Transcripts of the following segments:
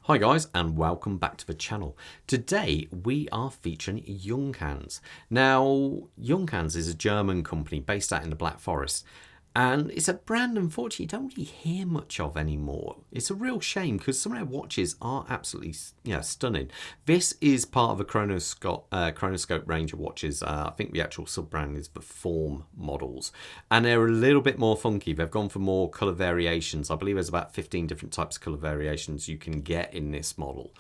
Hi guys, and welcome back to the channel. Today we are featuring Junghans. Now, Junghans is a German company based out in the Black Forest, and it's a brand unfortunately you don't really hear much of anymore. It's a real shame because some of their watches are absolutely stunning. This is part of a Chronoscope range of watches. I think the actual sub-brand is the Form models, and they're a little bit more funky. They've gone for more colour variations. I believe there's about 15 different types of colour variations you can get in this model,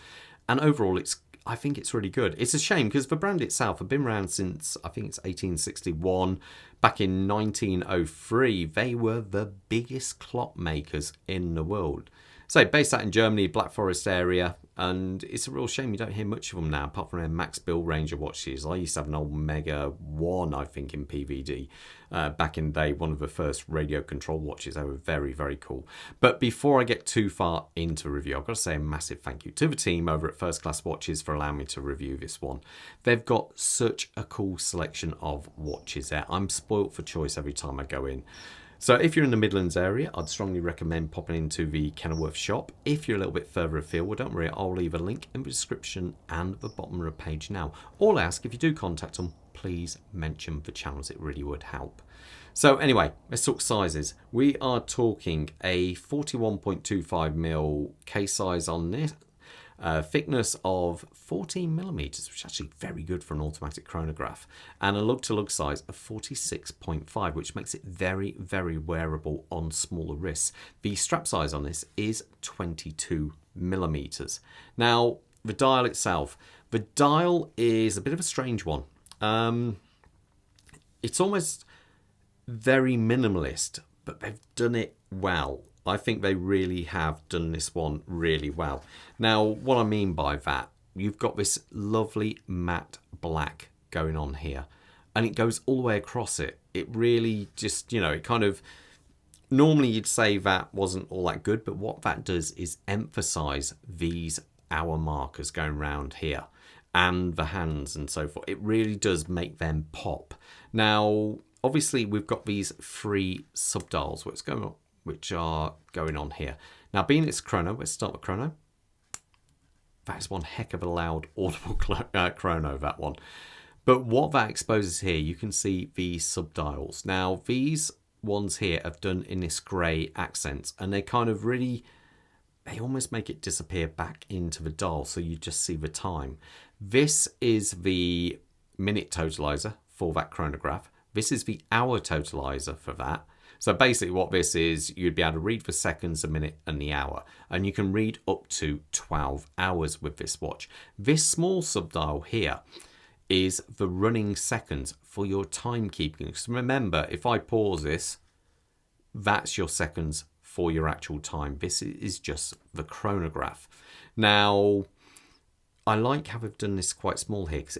and overall I think it's really good. It's a shame because the brand itself have been around since, I think it's 1861. Back in 1903, they were the biggest clock makers in the world. So based out in Germany, Black Forest area, and it's a real shame you don't hear much of them now, apart from their Max Bill range of watches. I used to have an old Mega 1, I think, in PVD. Back in the day, one of the first radio control watches. They were very, very cool. But before I get too far into review, I've got to say a massive thank you to the team over at First Class Watches for allowing me to review this one. They've got such a cool selection of watches there. I'm spoilt for choice every time I go in. So if you're in the Midlands area, I'd strongly recommend popping into the Kenilworth shop. If you're a little bit further afield, well, don't worry, I'll leave a link in the description and the bottom of the page now. All I ask, if you do contact them, please mention the channels. It really would help. So anyway, let's talk sizes. We are talking a 41.25mm case size on this. Thickness of 14mm, which is actually very good for an automatic chronograph, and a lug-to-lug size of 46.5, which makes it very, very wearable on smaller wrists. The strap size on this is 22mm. Now, the dial itself. The dial is a bit of a strange one. It's almost very minimalist, but they've done it well. I think they really have done this one really well. Now, what I mean by that, you've got this lovely matte black going on here, and it goes all the way across it. It really just, it kind of, normally you'd say that wasn't all that good, but what that does is emphasize these hour markers going around here and the hands and so forth. It really does make them pop. Now, obviously, we've got these three subdials which are going on here. Now, being it's chrono, let's start with chrono. That is one heck of a loud audible chrono, that one. But what that exposes here, you can see these subdials. Now, these ones here have done in this grey accent, and they kind of really, they almost make it disappear back into the dial, so you just see the time. This is the minute totalizer for that chronograph. This is the hour totalizer for that. So basically what this is, you'd be able to read the seconds, the minute and the hour. And you can read up to 12 hours with this watch. This small subdial here is the running seconds for your timekeeping. So remember, if I pause this, that's your seconds for your actual time. This is just the chronograph. Now, I like how they've done this quite small here because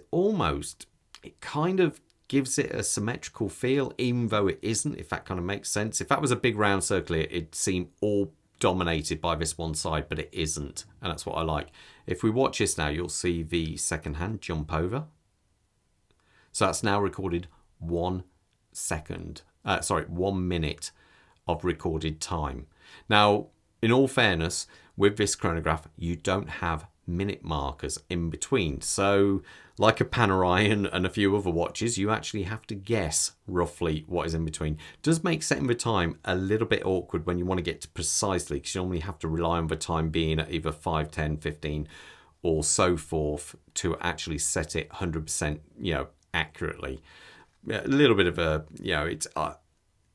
it kind of gives it a symmetrical feel, even though it isn't, if that kind of makes sense. If that was a big round circle, it'd seem all dominated by this one side, but it isn't, and that's what I like. If we watch this now, you'll see the second hand jump over. So that's now recorded 1 minute of recorded time. Now, in all fairness, with this chronograph, you don't have minute markers in between. So like a Panerai and a few other watches, you actually have to guess roughly what is in between. It does make setting the time a little bit awkward when you want to get to precisely, because you normally have to rely on the time being at either 5, 10, 15 or so forth to actually set it 100% accurately. A little bit of a it's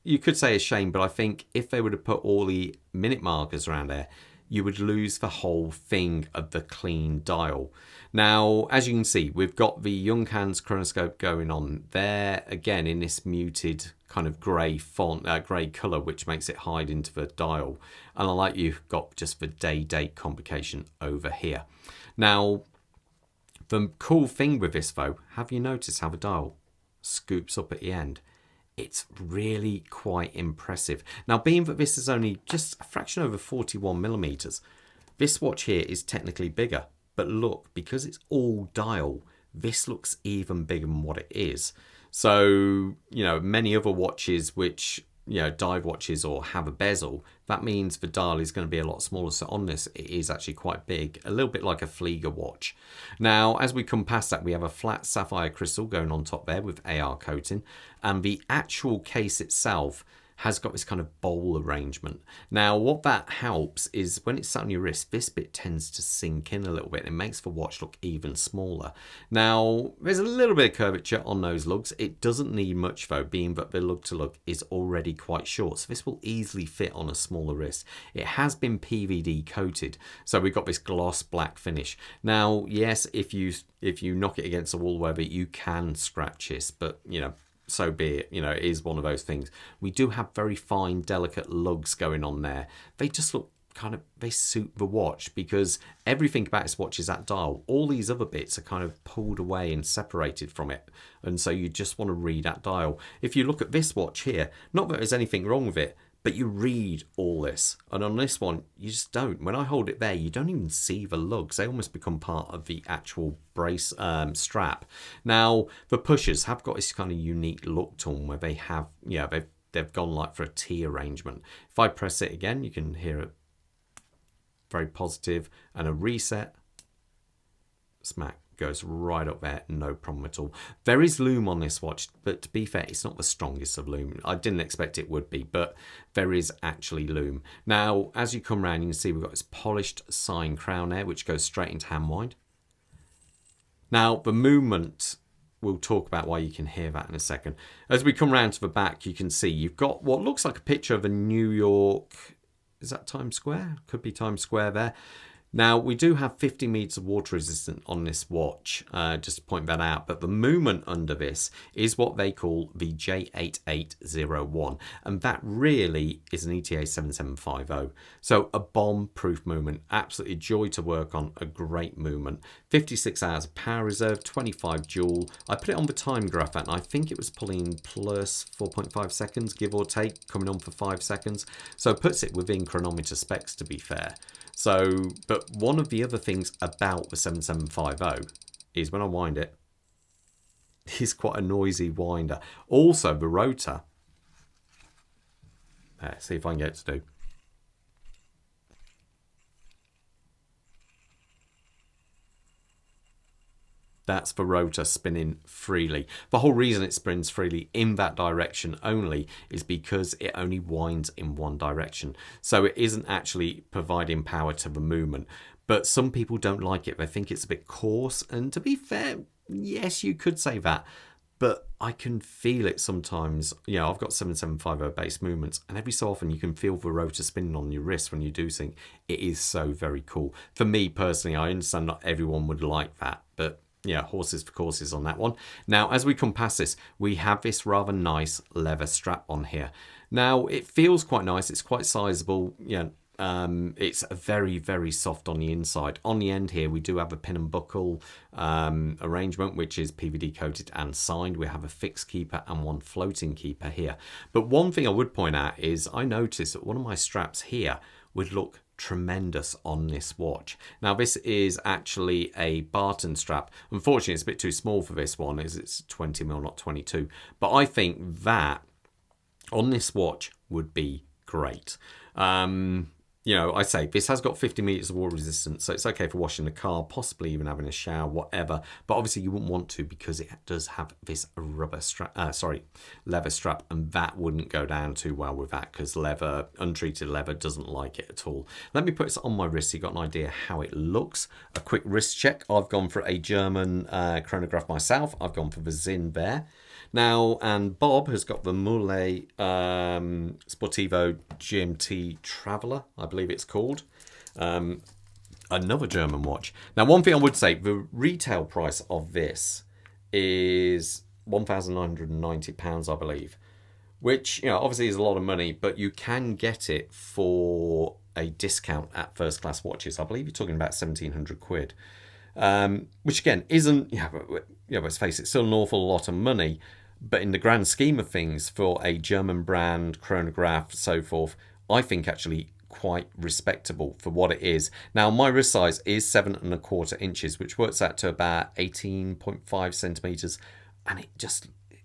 you could say a shame, but I think if they would have put all the minute markers around there, you would lose the whole thing of the clean dial. Now, as you can see, we've got the Junghans Chronoscope going on there, again, in this muted kind of grey font, grey colour, which makes it hide into the dial. And I like you've got just the day-date complication over here. Now, the cool thing with this, though, have you noticed how the dial scoops up at the end? It's really quite impressive. Now, being that this is only just a fraction over 41mm, this watch here is technically bigger. But look, because it's all dial, this looks even bigger than what it is. So, many other watches which dive watches or have a bezel, that means the dial is going to be a lot smaller. So on this, it is actually quite big, a little bit like a Flieger watch. Now, as we come past that, we have a flat sapphire crystal going on top there with AR coating, and the actual case itself has got this kind of bowl arrangement. Now, what that helps is when it's sat on your wrist, this bit tends to sink in a little bit. And it makes the watch look even smaller. Now, there's a little bit of curvature on those lugs. It doesn't need much though, being that the lug to lug is already quite short. So this will easily fit on a smaller wrist. It has been PVD coated, so we've got this gloss black finish. Now, yes, if you knock it against the wall, whatever, you can scratch this, but so be it. It is one of those things. We do have very fine, delicate lugs going on there. They just look they suit the watch, because everything about this watch is that dial. All these other bits are kind of pulled away and separated from it. And so you just want to read that dial. If you look at this watch here, not that there's anything wrong with it, but you read all this. And on this one, you just don't. When I hold it there, you don't even see the lugs. They almost become part of the actual brace strap. Now, the pushers have got this kind of unique look to them where they have, they've gone like for a T arrangement. If I press it again, you can hear it very positive, and a reset, smack, goes right up there, no problem at all. There is loom on this watch, but to be fair, it's not the strongest of loom. I didn't expect it would be, but there is actually loom. Now, as you come around, you can see we've got this polished sign crown there, which goes straight into hand wind. Now, the movement, we'll talk about why you can hear that in a second. As we come around to the back, you can see you've got what looks like a picture of a New York, is that Times Square? Could be Times Square there. Now, we do have 50 meters of water resistant on this watch, just to point that out. But the movement under this is what they call the J8801. And that really is an ETA 7750. So a bomb-proof movement. Absolutely joy to work on. A great movement. 56 hours of power reserve, 25 joule. I put it on the time graph and I think it was pulling plus 4.5 seconds, give or take, coming on for 5 seconds. So it puts it within chronometer specs, to be fair. So, but one of the other things about the 7750 is when I wind it, it's quite a noisy winder. Also, the rotor, see if I can get it to do. That's the rotor spinning freely. The whole reason it spins freely in that direction only is because it only winds in one direction. So it isn't actually providing power to the movement. But some people don't like it. They think it's a bit coarse. And to be fair, yes, you could say that. But I can feel it sometimes. I've got 7750 base movements, and every so often you can feel the rotor spinning on your wrist when you do something. It is so very cool. For me personally, I understand not everyone would like that, but yeah, horses for courses on that one. Now, as we come past this, we have this rather nice leather strap on here. Now, it feels quite nice. It's quite sizable. It's very, very soft on the inside. On the end here, we do have a pin and buckle arrangement, which is PVD coated and signed. We have a fixed keeper and one floating keeper here. But one thing I would point out is I noticed that one of my straps here would look tremendous on this watch. Now, this is actually a Barton strap. Unfortunately, it's a bit too small for this one, as it's 20mm, not 22. But I think that on this watch would be great. I say this has got 50 meters of water resistance, so it's okay for washing the car, possibly even having a shower, whatever. But obviously you wouldn't want to, because it does have this leather strap, and that wouldn't go down too well with that, because untreated leather doesn't like it at all. Let me put this on my wrist so you got an idea how it looks. A quick wrist check. I've gone for a German chronograph myself. I've gone for the Zinn there. Now, and Bob has got the Mule Sportivo GMT Traveller, I believe it's called. Another German watch. Now, one thing I would say, the retail price of this is £1,990, I believe. Which, obviously is a lot of money, but you can get it for a discount at first class watches. I believe you're talking about 1,700 quid. Which again isn't, let's face it, still an awful lot of money, but in the grand scheme of things, for a German brand chronograph, so forth, I think actually quite respectable for what it is. Now, my wrist size is 7¼ inches, which works out to about 18.5 centimeters, and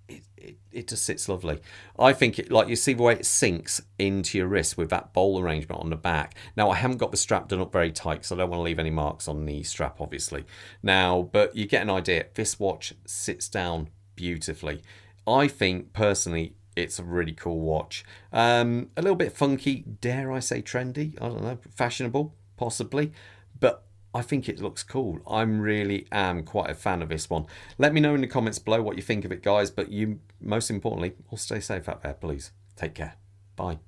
it just sits lovely. I think it, like, you see the way it sinks into your wrist with that bowl arrangement on the back. Now I haven't got the strap done up very tight because I don't want to leave any marks on the strap, obviously. Now, but you get an idea. This watch sits down beautifully. I think personally it's a really cool watch. A little bit funky, dare I say trendy? I don't know, fashionable possibly, but I think it looks cool. I'm really am quite a fan of this one. Let me know in the comments below what you think of it, guys. But you, most importantly, all stay safe out there, please. Take care. Bye.